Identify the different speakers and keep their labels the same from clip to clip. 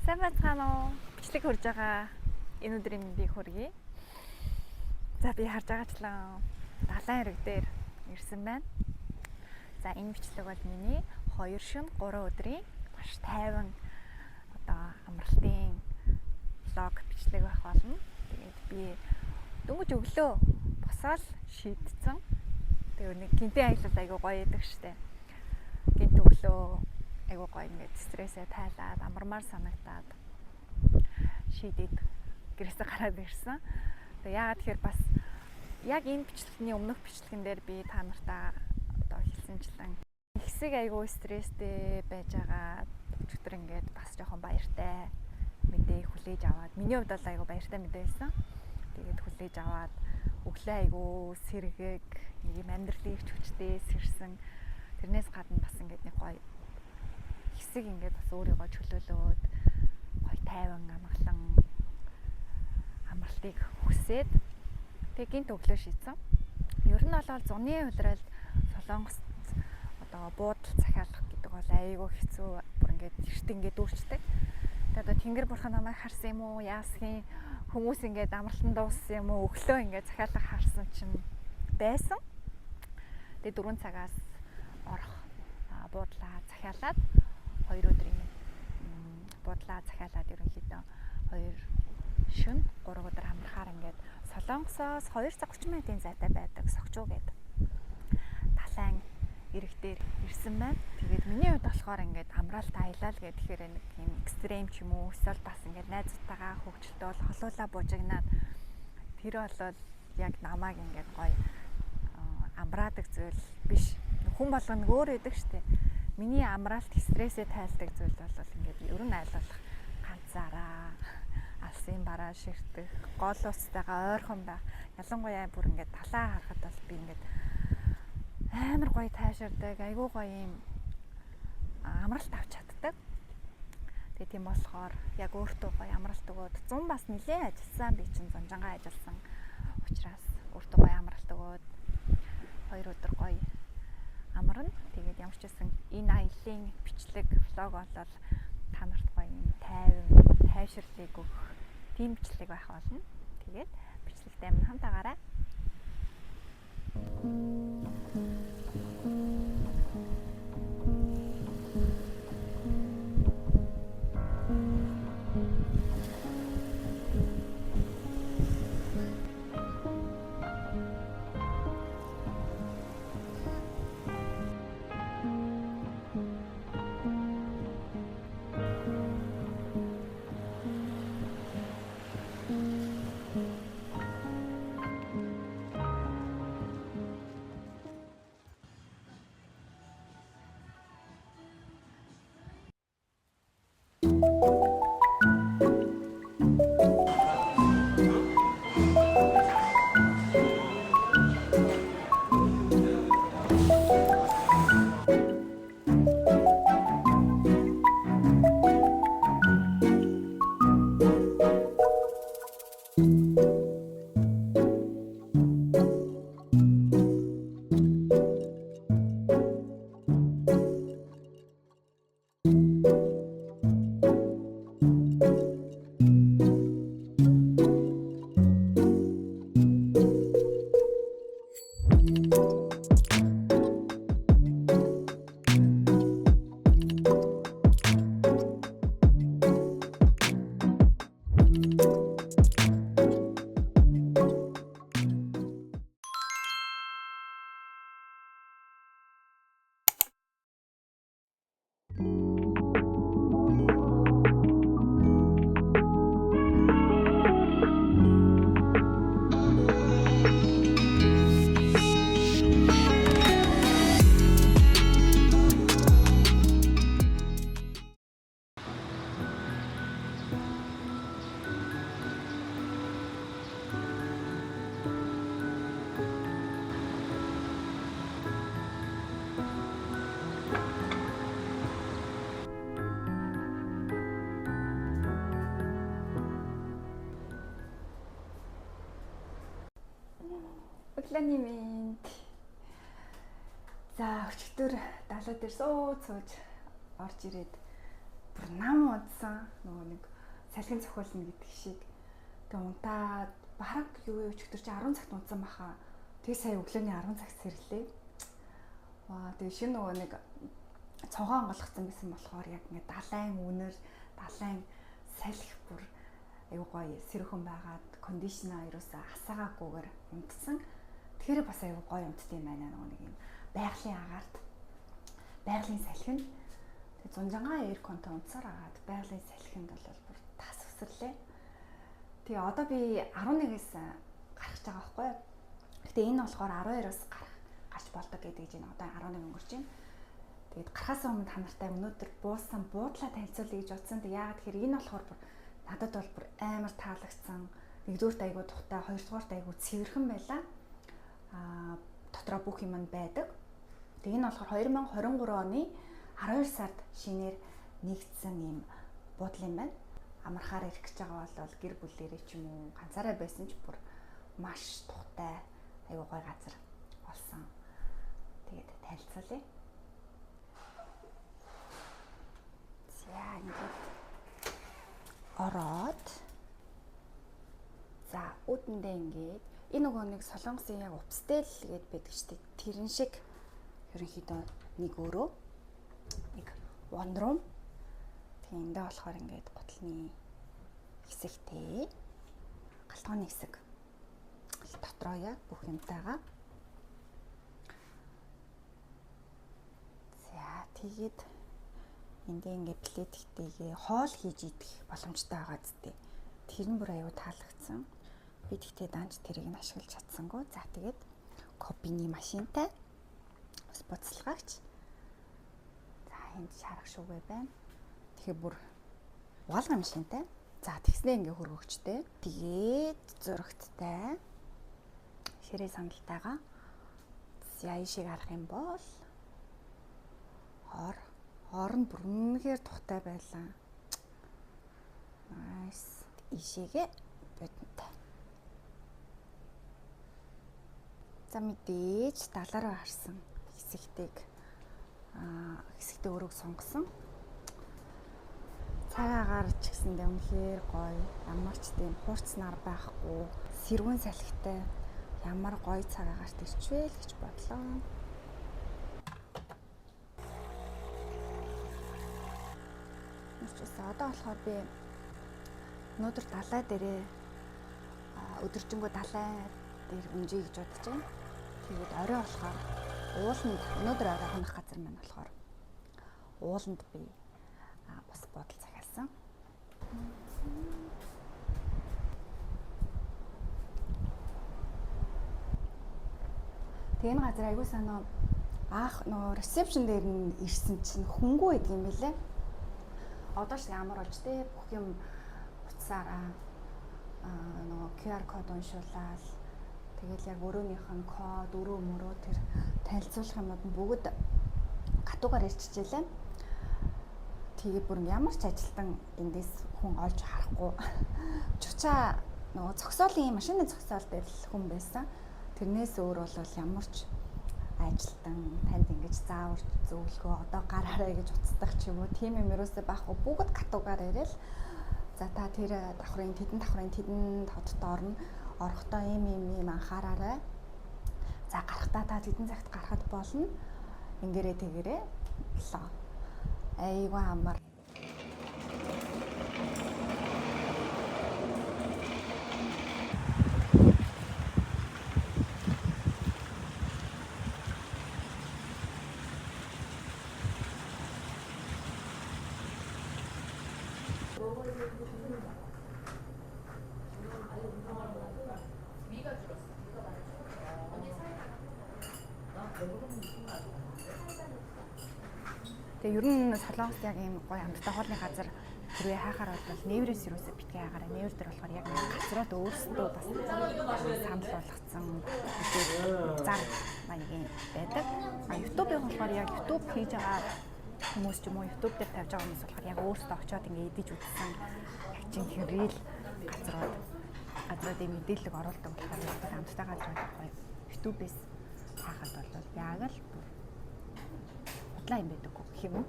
Speaker 1: Сайн байцгаана уу? Бичлэг хурж байгаа энэ өдрийн мэндийг хүргэе. За би харж байгаачлан далайн хэрэг дээр ирсэн байна. За энэ бичлэг бол миний 2 шөнө 3 өдрийн маш тайван амралтын влог бичлэг байх болно. Тэгээд би дөнгөж өглөө босоод шийдсэн. Тэгээд нэг гинтийн аялал айгуу гоё байдаг штэ. Гинт өглөө айгуу гоё ингээд стрессээ тайлаад амармаар санагдаад шийдээд гэрээсээ гараад ирсэн. Тэгээ яагаад тэгэхээр бас яг энэ бичлэгний өмнөх бичлэгэн дээр би та нартай хэлсэнчлэн хэсэг айгуу стресстэй байж байгаа өчигдөр ингээд бас жоохон баяртай мэдээ хүлээж аваад миний хувьд бол айгуу баяртай мэдээ байсан. Тэгээд хүлээж аваад өглөө айгуу сэргийг нэг юм амьдралын их хүчтэй сэрсэн. Тэрнээс гадна бас ингээд нэг гоё хэсэг ингээд бас өөрийгөө чөлөөлөөд гоё тайван амгалан амралтыг хүсээд тэг гинт өглөө шийдсэн. Ер нь бол зуны удирал Солонгост буудал захиалах гэдэг бол айгүй хэцүү бүр ингээд эрт ингээд дүүрчдэг. Тэгээд Тэнгэр бурхан намайг харсан юм уу? Яасхийн хүмүүс ингээд амралтанд дууссан юм уу? Өглөө ингээд захиалах харсан чинь байсан. Тэгээд 4 цагаас орох буудлаа захиалаад 2 өдрийн буудлаа захиалаад ерөнхийдөө 2 шөнө 3 өдөр амрахаар ингээд Солонгосоос 2 цаг 30 минутын зайтай байдаг Согчуу гэдэг далайн эрэг дээр ирсэн байна. Тэгээд миний хувьд болохоор ингээд амраалт аялал гэхээр нэг юм экстрем ч юм уу эсвэл бас ингээд найзтайгаа хөвгчлөлтөө холуулаа буужигнаад тэр бол яг намайг ингээд гоё амраадаг зүйл биш. Хүн болгоно өөр байдаг штэ. Миний амраалт стрессээ тайлдаг зүйл бол ингээд ер нь айлуулах ганцаараа алсын бараа ширтэх, гол устайгаа ойрхон байх. Ялангуяа бүр ингээд талаа харахад бол би ингээд амар гоё таашаардаг, айгуу гоё юм амралт авч чаддаг. Тэгээ тийм болохоор яг өөртөө гоё амралт өгөөд 100 бас нэлээд ажилласан. Би чинь зунжангаа ажилласан учраас өөртөө гоё амралт өгөөд 2 өдөр гоё амарна. Тэгээд ямар ч байсан энэ аяллаа бичлэг влог бол та нарт гоё юм тайвширлыг өгөх тийм бичлэг байх болно. Тэгээд бичлэгтэй минь хамтаагаарай. Өглөөний мэнд. За өчигдөр далай дээр сууж орж ирээд бүр нам удсан нөгөө нэг салхин цохиулна гэдэг шиг. Тэгээ унтаад бараг юу ч өдөр чи 10 цагт унтсан баха. Тэгээ сая өглөөний 10 цагт сэрлээ. Ваа тэгээ шинэ нөгөө нэг цонхоо онголгоцсон байсан болохоор яг ингээд далайн үнэр, далайн салхи бүр аюу гоё сэрхэн байгаад кондишнер юусаа хасаагаагүйгээр унтсан. Тэгэхээр бас аюу гоё унтдсан юм байна нөгөө нэг юм байгалийн агаарт байгалийн салхинд тэг зунжангаа эйрконтой унтсаар агаад байгалийн салхинд бол бүр тас өсрлээ. Тэгээ одоо би 11-ээс гарах гэж байгаа байхгүй юу. Гэтэ энэ болохоор 12-оос гарч болдог гэдэг чинь одоо 11 өнгөрч байна. Тэгээд гарахаас өмнө та нартай өнөөдөр буусан буудлаа танилцуулъя гэж бодсон. Тэг яагаад тэгэхээр энэ болохоор надад бол бүр амар таалагдсан. Нэгдүгürt айгуу тухтай, хоёрдугаарт айгуу цэвэрхэн байлаа. Дотроо бүх юм байдаг. Тэг энэ болохоор 2023 оны 12 сард шинээр нэгдсэн юм буудал юм байна. Амархаар ирэх гэж байгаа бол гэр бүлээрээ ч юм уу ганцаараа байсан ч бүр маш тухтай айгуу гоё газар болсон. Тэгээд танилцуулъя. За ингээд ороод за үүдэндээ ингээд энэ нөгөө нэг Солонгосын яг upscale гэдэг байдаг шүү дээ. Тэрэн шиг ерөнхийдөө нэг өөрөө нэг one room. Тэндээ болохоор ингээд гутлын хэсэгтэй галтгооны хэсэг. Дотроо яг бүх юмтайгаа. За тэгээд эндээ ингээд плетиктэйгээ хоол хийж идэх боломжтой байгаа зү. Тэр нь бүр аюу таалагдсан. Би тэгтээ данж тэрийг нь ашиглаж чадсангүй. За тэгээд копины машинтай бас буцалгаач. За энд шарах шүүгээ байна. Тэгэхээр бүр угаалгын машинтай. За тэгснээ ингээ хөргөгчтэй. Тэгээд зурагттай. Ширээ сандалтайгаа. За ийшийг харах юм бол хоорн бүр үнэхээр тухтай байлаа. Nice. Ийшээгээ бодонтой. За мэдээж далаараа харсан хэсэгтээ өрөөг сонгосон. Цагаагаар ч гэсэндээ үнэхээр гоё. Ямар ч тийм хуурц нар байхгүй. Сэрүүн салхитай ямар гоё цагаагаарт ирчвэл гэж бодлоо. Одоо болохоор би өнөөдөр далай дээрээ өдөржингөө далай дээр өнжий гэж бодож байна. Тэгээд орой болохоор ууланд өнөөдөр орой хонох газар маань болохоор ууланд би бас бодол захиалсан. Тэгээ энэ газар аягүй санаа нөгөө ресепшн дээр нь ирсэн чинь хөнгөө идэг юм билээ. Одоо ч ямар болж те бүх юм утсаараа нөгөө QR код уншуулаад тэгэл яг өрөөнийх нь код, өрөө мөрөө тэр танилцуулах юмуд нь бүгд гатуугаар ирчихжээ. Тэгээ бүр ямар ч ажилтан эндээс хүн олж харахгүй. Чучаа нөгөө зогсоолын машины зогсоол дээр л хүн байсан. Тэрнээс өөр бол ямар ч ажилтан танд ингэж заавар зөвлөгөө одоо гараарай гэж уцдах ч юм уу тийм юм ерөөсөө байхгүй бүгд гатуугаар ирээл за та тэр давхрын тэдэн тодтой орохдоо ийм анхаараарай за гарахтаа та тэдэн цагт гарахад болно ингэрээ тэгэрээ лоо айгүй амар Тэгээ ер нь Солонгост яг ийм гоё амттай хоолны газар хэрвээ хайхаар бол нээврээс юусоо битгий хаагаараа нээвэр дээр болохоор яг газрууд өөрсдөө бас санал болгоцсон зар маягийн байдаг. YouTube-ийн болохоор яг YouTube хийж байгаа хүмүүс ч юм уу YouTube дээр тавьж байгаа хүмүүс болохоор яг өөрсдөө очиод ингэ идэж үзсэн яг чинь хэрэл газруудын мэдээлэл оруулдаг болохоор амттай газрууд гоё YouTube-ээс хаахад бол яг л худлаа юм байдаг гэх юм уу?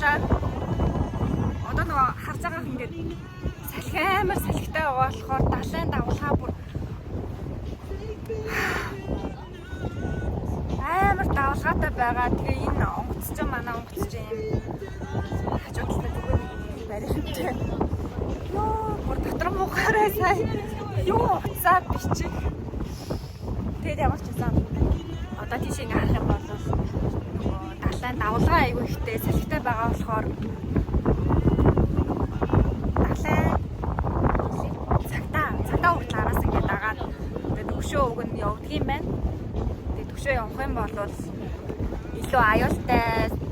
Speaker 1: уушаад одоо нөгөө харж байгаа ингээд салхи амар салхитай байгаа болохоор далайн давлгаа бүр амар давлгаатай байгаа. Тэгээ энэ онгоцч манай онгоцч юм хажууд талд зүгээр барилжээ. Йоо бүр дотор мухаараа сая юу уцаад бичих. Тэгээд ямар ч байсан одоо тийш ингээ харах юм бол нөгөө далайн давлгаа айгүй ихтэй салхитай байгаа болохоор далайн цагтаа хүртэл араас ингээ дагаад тэгээд төвшөө уг нь явдаг юм байна. Тэгээд төвшөө явах юм бол илүү аюултай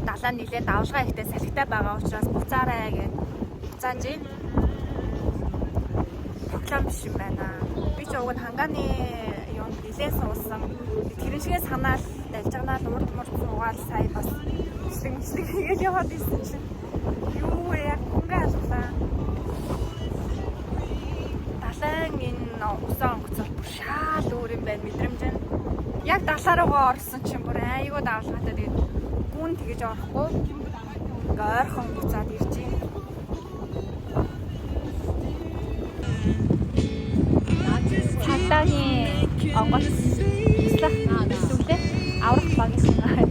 Speaker 1: далайн нэлээд давлгаа ихтэй салхитай байгаа учраас буцаарай гэж буцаанж тоглоом биш юм байна. Би ч уг нь хангааны юм нэлээд суусан. Тэрэн шигээ санаал дайжганаал урд мурд суугаал сая бас хэсэг хийгээл яваад ирсэн чинь юу яг хөнгө алглаа. Далайн энэ усан онгоцол бүр шаал өөр юм байна мэдрэмж нь. Яг далаараа орсон чинь бүр айгүй давлгаатай тэгээд гүн тэгэж орохгүй. Ингээ ойрхон буцаад ирж байна. Цаатааны онгоц аврах багийн